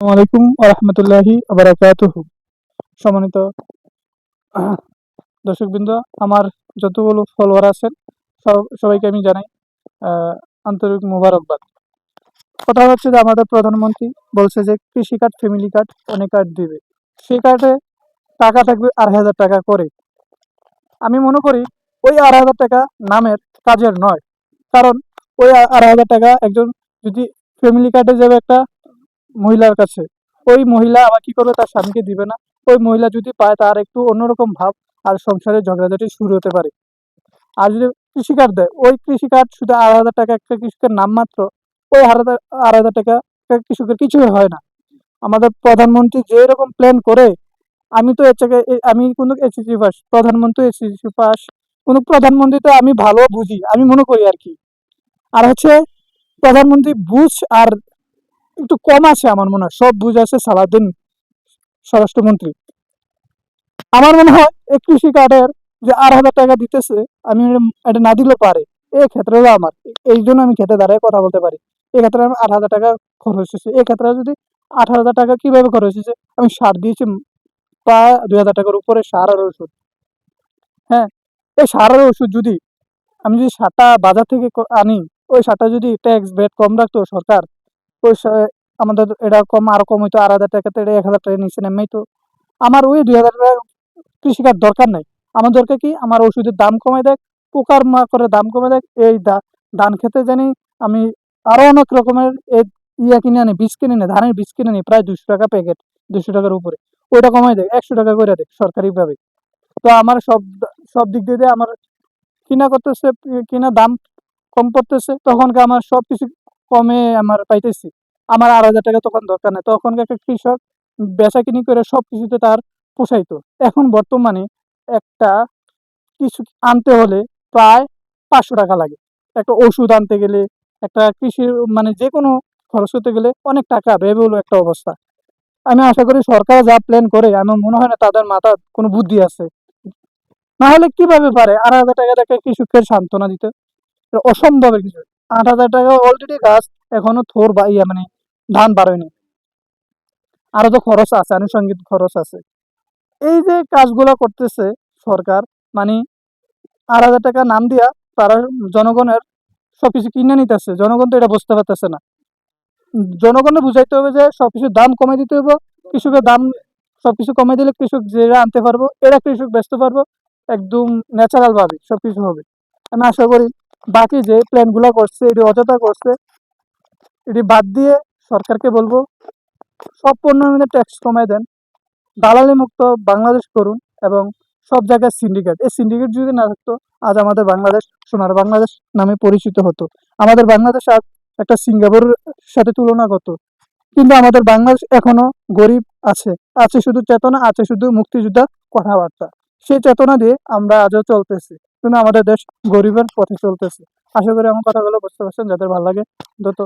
আসসালামু আলাইকুম ওয়া রাহমাতুল্লাহি ওয়া বারাকাতুহু। সম্মানিত আহ, দর্শকবৃন্দ, আমার যতগুলো ফলোয়ার আছেন সবাইকে আমি জানাই আহ, আন্তরিক মোবারকবাদ। কথা হচ্ছে যে আমাদের প্রধানমন্ত্রী বলছে যে কৃষি কার্ড, ফ্যামিলি কার্ড, অনেক কার্ড দিবে। সেই কার্ডে টাকা থাকবে 8,000 টাকা করে। আমি মনে করি ওই 8,000 টাকা নামের কাজের নয়। কারণ ওই 8,000 টাকা একজন যদি ফ্যামিলি কার্ডে যাবে একটা মহিলার কাছে, ওই মহিলা আবার কি করবে, তার স্বামীকে দিবে না। ওই মহিলা যদি পায়, তার একটু অন্যরকম ভাব, আর সংসারে ঝগড়াঝাটি শুরু হতে পারে। আর যদি কৃষিকার্ড দেয়, ওই কৃষিকার্ড শুধু 8,000 টাকা একটা কৃষকের নাম মাত্র। ওই 8,000 টাকা কৃষকের কিছুই হয় না। আমাদের প্রধানমন্ত্রী যে এরকম প্ল্যান করে, আমি তো এর থেকে আমি কোনো এসএসসি পাস, প্রধানমন্ত্রী এসএসসি পাস, কোনো প্রধানমন্ত্রী তো আমি ভালো বুঝি, আমি মনে করি আর কি। আর হচ্ছে প্রধানমন্ত্রী বুঝ আর একটু কম আছে আমার মনে হয়, সব বুঝ আছে সালাউদ্দিন স্বরাষ্ট্রমন্ত্রী। আমার মনে হয় এই কৃষি কার্ডের যে 8,000 টাকা দিতেছে, আমি এটা না দিলে পারে। এই ক্ষেত্রে হলো আমার, এই জন্য আমি খেতে দাঁড়ায় কথা বলতে পারি। এক্ষেত্রে আমি 8,000 টাকা খরচ হয়েছে। এক্ষেত্রে যদি 8,000 টাকা কিভাবে খরচ হয়েছে, আমি সার দিয়েছি প্রায় 2,000 টাকার উপরে, সার আর ওষুধ। হ্যাঁ, এই সার আর ওষুধ যদি আমি যদি সারটা বাজার থেকে আনি, ওই সারটা যদি ট্যাক্স ভ্যাট কম রাখতো সরকার, ওই আমাদের এটা কম, আরো কম হইতো। 8,000 টাকাতে এটা 1,000 টাকা নিচে নেমেই তো। আমার ওই 2,000 টাকা কৃষিকার দরকার নাই। আমার দরকার কি, আমার ওষুধের দাম কমে দেয়, পোকার করে দাম কমে দেয়। এই ধান খেতে জানি আমি আরো অনেক রকমের কিনে আনি, বীজ কিনে আনি, ধানের বীজ কিনে আনি প্রায় 200 টাকা প্যাকেট, 200 টাকার উপরে। ওইটা কমাই দেয়, 100 টাকা করে দেয় সরকারি ভাবে। তো আমার সব সব দিক দিয়ে আমার কিনা করতেছে, কিনা দাম কম পড়তেছে, তখনকে আমার সবকিছু কমে আমার পাইতেছি। আমার 8,000 টাকা তখন দরকার নেই। তখনকে একটা কৃষক বেচা কিনি করে সবকিছুতে তার পোষাইতো। এখন বর্তমানে একটা কিছু আনতে হলে প্রায় 500 টাকা লাগে। একটা ওষুধ আনতে গেলে, একটা কৃষি মানে যে কোনো খরচ করতে গেলে অনেক টাকা ব্যয়বহুল একটা অবস্থা। আমি আশা করি সরকার যা প্ল্যান করে, আমার মনে হয় না তাদের মাথায় কোনো বুদ্ধি আছে। না হলে কিভাবে পারে 8,000 টাকা একটা কৃষককে সান্ত্বনা দিতে? এটা অসম্ভবের কিছু। 8,000 টাকা অলরেডি গাছ এখনো থোর বা মানে ধান বাড়েনি, আরো তো খরচ আছে, আনুষঙ্গিক খরচ আছে। এই যে কাজগুলো করতেছে সরকার, মানে 8,000 টাকা নাম দিয়া তারা জনগণের সবকিছু কিনে নিতেছে। জনগণ তো এটা বুঝতে পারতেছে না। জনগণকে বুঝাইতে হবে যে সবকিছুর দাম কমে দিতে হবে। কৃষকের দাম সবকিছু কমে দিলে কৃষক যেটা আনতে পারবো, এরা কৃষক বেচতে পারবো, একদম ন্যাচারাল ভাবে সবকিছু হবে। আমি আশা করি বাকি যে প্ল্যান গুলা করছে, এটি অযথা করছে। এটি বাদ দিয়ে সরকারকে বলবো, সব পণ্যের মধ্যে ট্যাক্স কমায় দেন, দালালি মুক্ত বাংলাদেশ করুন, এবং সব জায়গায় সিন্ডিকেট, এই সিন্ডিকেট যদি না থাকতো, আজ আমাদের বাংলাদেশ সোনার বাংলাদেশ নামে পরিচিত হতো। আমাদের বাংলাদেশ আজ একটা সিঙ্গাপুরের সাথে তুলনা করতো। কিন্তু আমাদের বাংলাদেশ এখনো গরিব আছে, আছে শুধু চেতনা, আছে শুধু মুক্তিযোদ্ধার কথাবার্তা। সেই চেতনা দিয়ে আমরা আজও চলতেছি, কিন্তু আমাদের দেশ গরিবের পথে চলতেছে। আশা করি আমার কথাগুলো বুঝতে পারছেন। যাদের ভালো লাগে দ্রুত